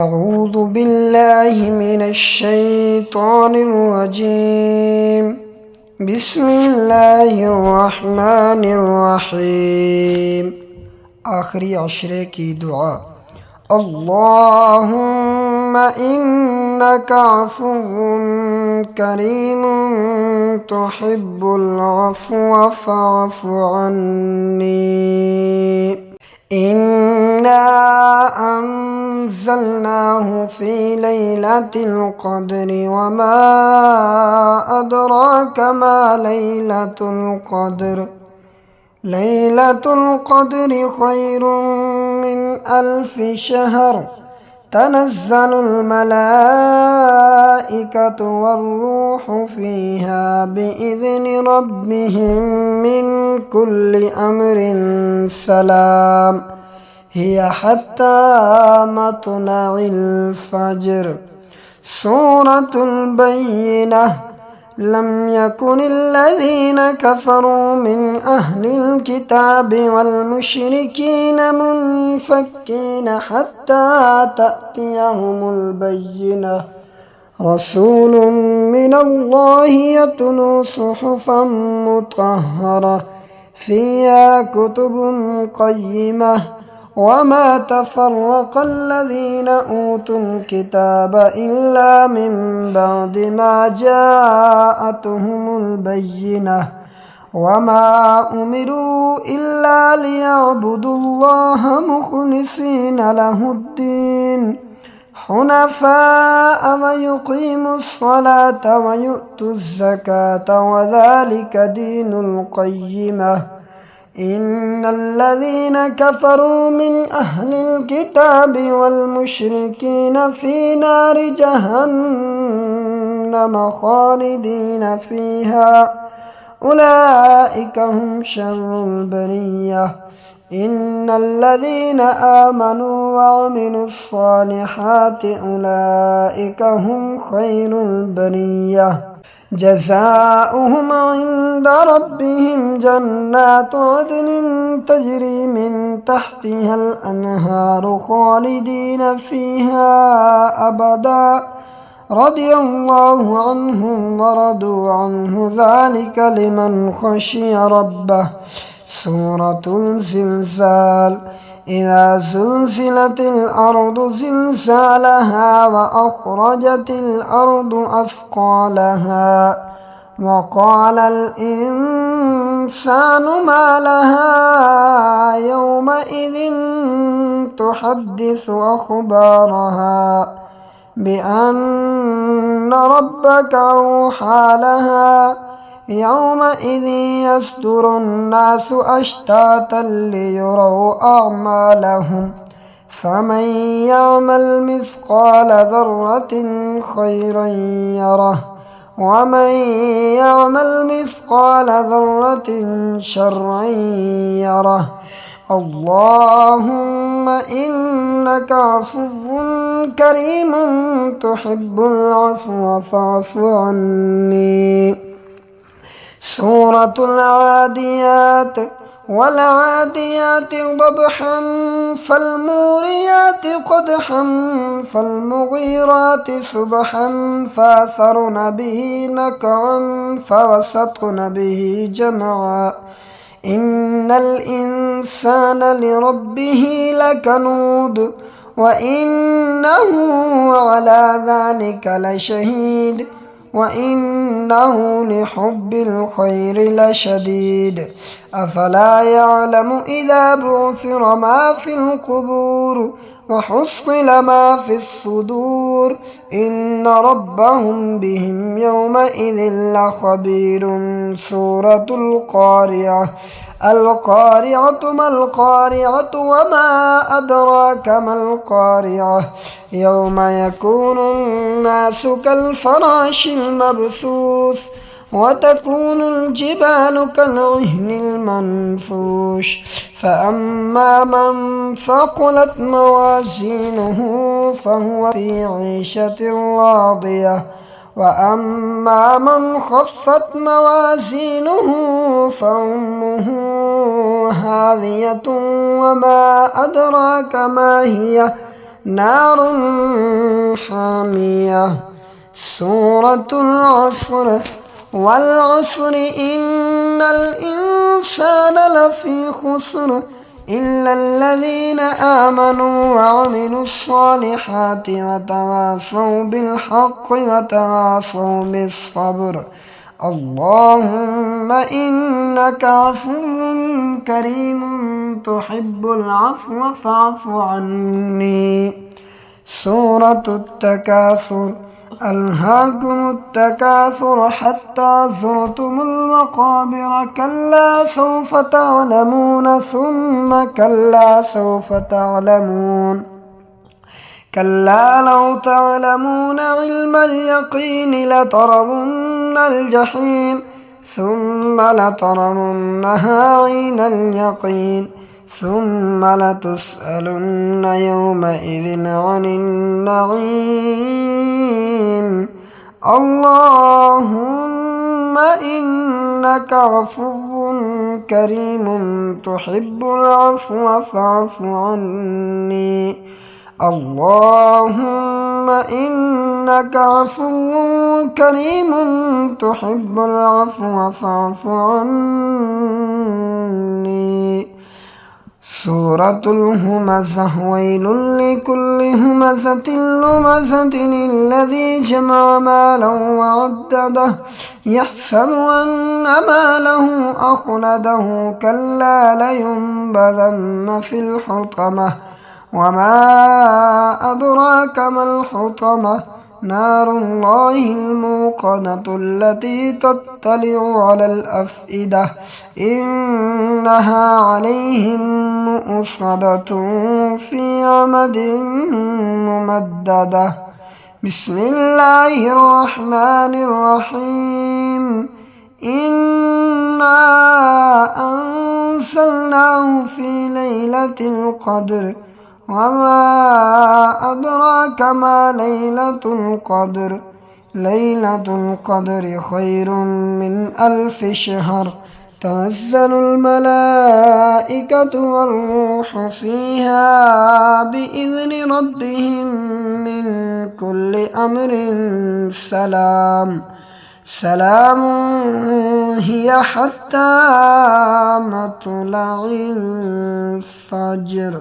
أعوذ بالله من الشيطان الرجيم. بسم الله الرحمن الرحيم. آخری عشرے کی دعا. اللهم إنك عفو كريم تحب العفو فاعف عني. إنا أنزلناه في ليلة القدر وما أدراك ما ليلة القدر. ليلة القدر خير من 1000 شهر. تنزل الملائكة والروح فيها بإذن ربهم من كل أمر سلام هي حتى مطلع الفجر. سورة البينة. لم يكن الذين كفروا من أهل الكتاب والمشركين منفكين حتى تأتيهم البينة. رسول من الله يتلو صحفا مطهرة فيها كتب قيمة. وما تفرق الذين أوتوا الكتاب إلا من بعد ما جاءتهم البينة. وما أمروا إلا ليعبدوا الله مخلصين له الدين حنفاء ويقيموا الصلاة ويؤتوا الزكاة وذلك دين القيمة. إن الذين كفروا من أهل الكتاب والمشركين في نار جهنم خالدين فيها أولئك هم شر البرية. إن الذين آمنوا وعملوا الصالحات أولئك هم خير البرية. جزاؤهم عند ربهم جنات عدن تجري من تحتها الأنهار خالدين فيها أبدا رضي الله عنهم ورضوا عنه ذلك لمن خشي ربه. سورة الزلزال. إذا زلزلت الأرض زلزالها وأخرجت الأرض أثقالها وقال الإنسان ما لها يومئذ تحدث أخبارها بأن ربك أوحى لها. يومئذ يصدر الناس أشتاتا ليروا أعمالهم فمن يعمل مثقال ذرة خيرا يره ومن يعمل مثقال ذرة شرا يره. اللهم إنك عفو كريم تحب العفو فاعف عني. سورة العاديات. والعاديات ضبحا فالموريات قدحا فالمغيرات صبحا فأثرن به نقعا فوسطن به جمعا. إن الإنسان لربه لكنود وإنه على ذلك لشهيد وإنه لحب الخير لشديد. أفلا يعلم إذا بعثر ما في القبور وحصل ما في الصدور إن ربهم بهم يومئذ لخبير. سورة القارعة. القارعة ما القارعة وما أدراك ما القارعة. يوم يكون الناس كالفراش المبثوث وتكون الجبال كالعهن المنفوش. فأما من ثقلت موازينه فهو في عيشة راضية وأما من خفت موازينه فأمه هاوية وما أدراك ما هي نار حامية. سورة العصر والعصر إن الإنسان لفي خسر إلا الذين آمنوا وعملوا الصالحات وتواصوا بالحق وتواصوا بالصبر. اللهم إنك عفو كريم تحب العفو فاعف عني. سورة التكاثر ألهاكم التكاثر حتى زرتم المقابر كلا سوف تعلمون ثم كلا سوف تعلمون كلا لو تعلمون علم اليقين لترون الجحيم ثم لترونها عين اليقين ثم لتسألن يومئذ عن النعيم. اللهم إنك عفو كريم تحب العفو فاعف عني. اللهم إنك عفو كريم تحب العفو فاعف عني. سورة الهمزة ويل لكل همزة لمزة الذي جمع مالا وعدده يحسب أن ماله أخلده كلا لينبذن في الحطمة وما أدراك ما الحطمة نار الله الموقدة التي تطلع على الأفئدة إنها عليهم مؤصدة في عمد ممددة. بسم الله الرحمن الرحيم. إنا أنزلناه في ليلة القدر وما أدراك ما ليلة القدر ليلة القدر خير من 1000 شهر تنزل الملائكة والروح فيها بإذن ربهم من كل أمر سلام هي حتى مطلع الفجر.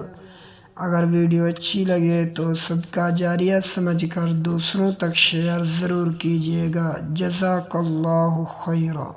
अगर वीडियो अच्छी लगे तो सदका जारिया समझकर दूसरों तक शेयर ज़रूर कीजिएगा। जज़ाकल्लाहु खैरा।